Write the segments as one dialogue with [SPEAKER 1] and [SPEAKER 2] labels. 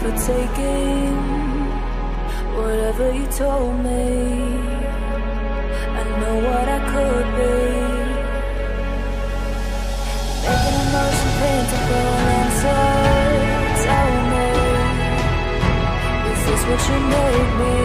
[SPEAKER 1] for taking whatever you told me. I know what I could be, making emotion paintable answers. Tell me, is this what you made me?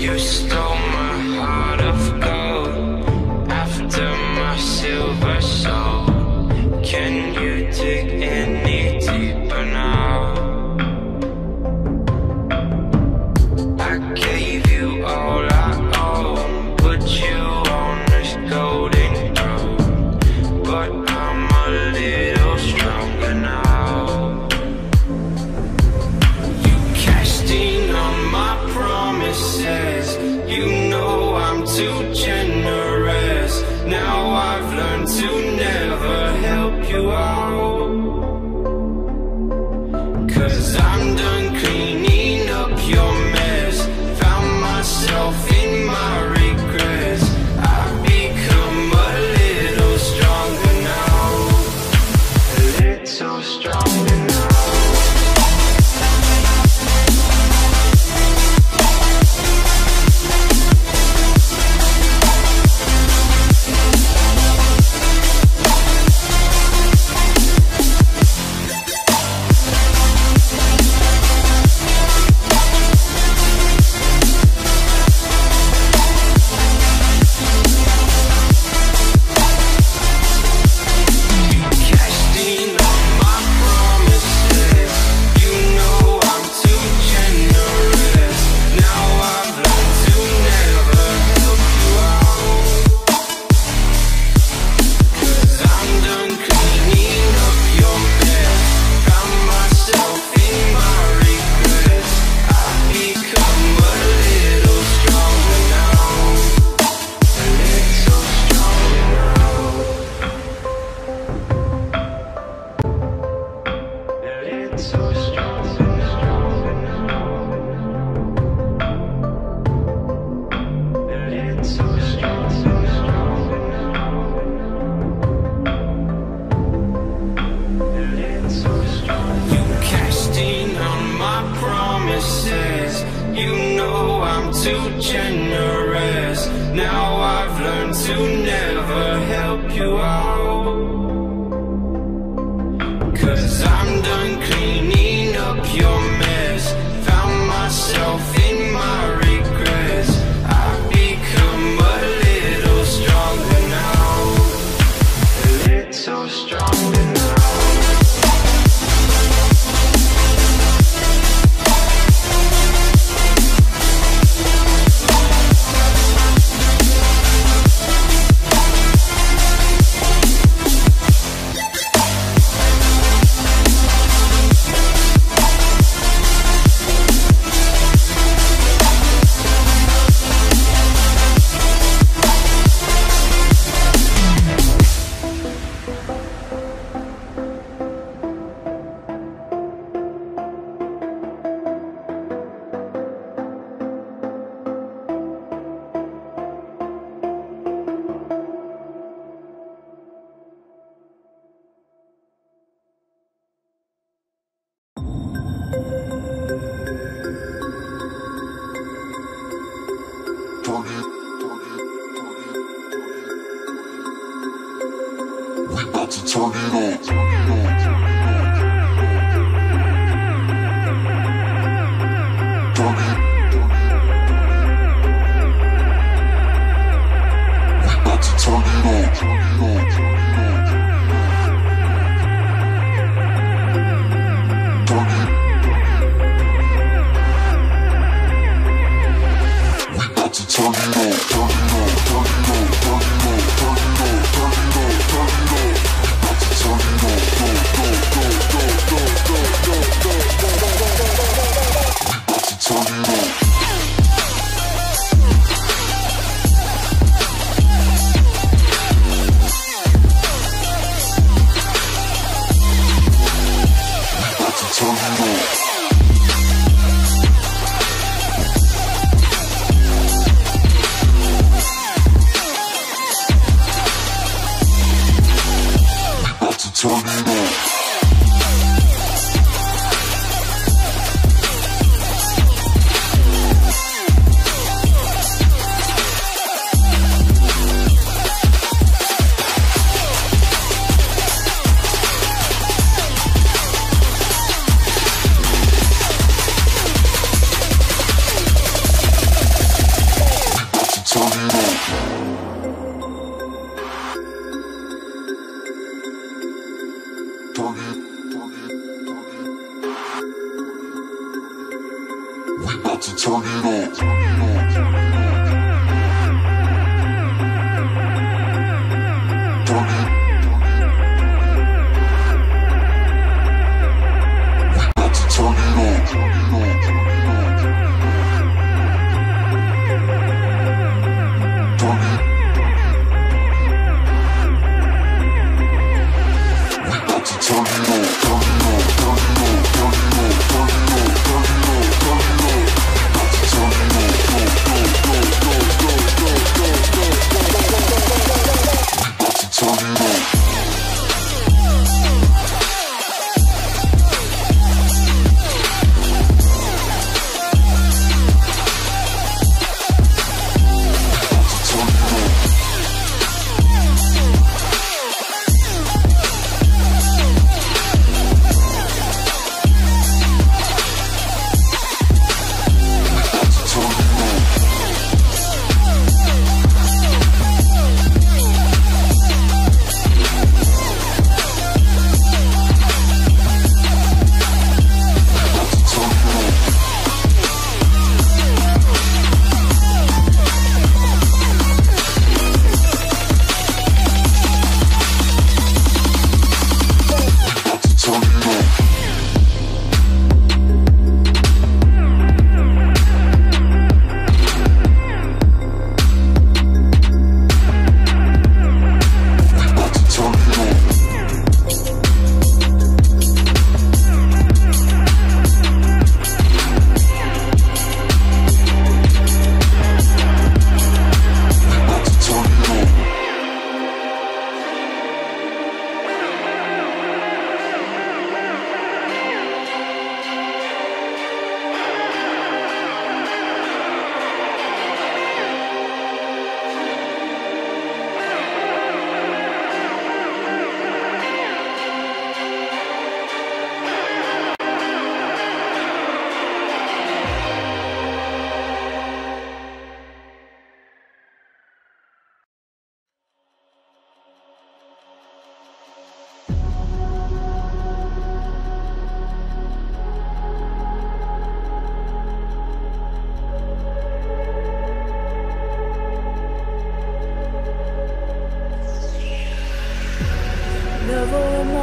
[SPEAKER 2] You stole my heart of gold after my silver soul. Can you dig any deeper now? I gave you all I own, put you on this golden throne, but I'm a little stronger now. You cashed in on my promises, you know I'm too generous. Now I've learned to never help you out, 'cause I'm done cleaning up your mess. too generous. Now I've learned to never help you out. 'Cause I'm done cleaning up your mess. Found myself in my regrets. I've become a little stronger now. A little stronger now.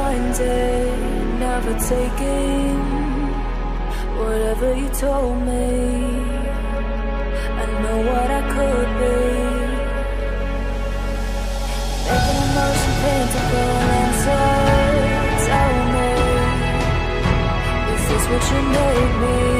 [SPEAKER 1] blinded, never taking whatever you told me. I know what I could be, making emotion paintable and so tell me, is this what you made me?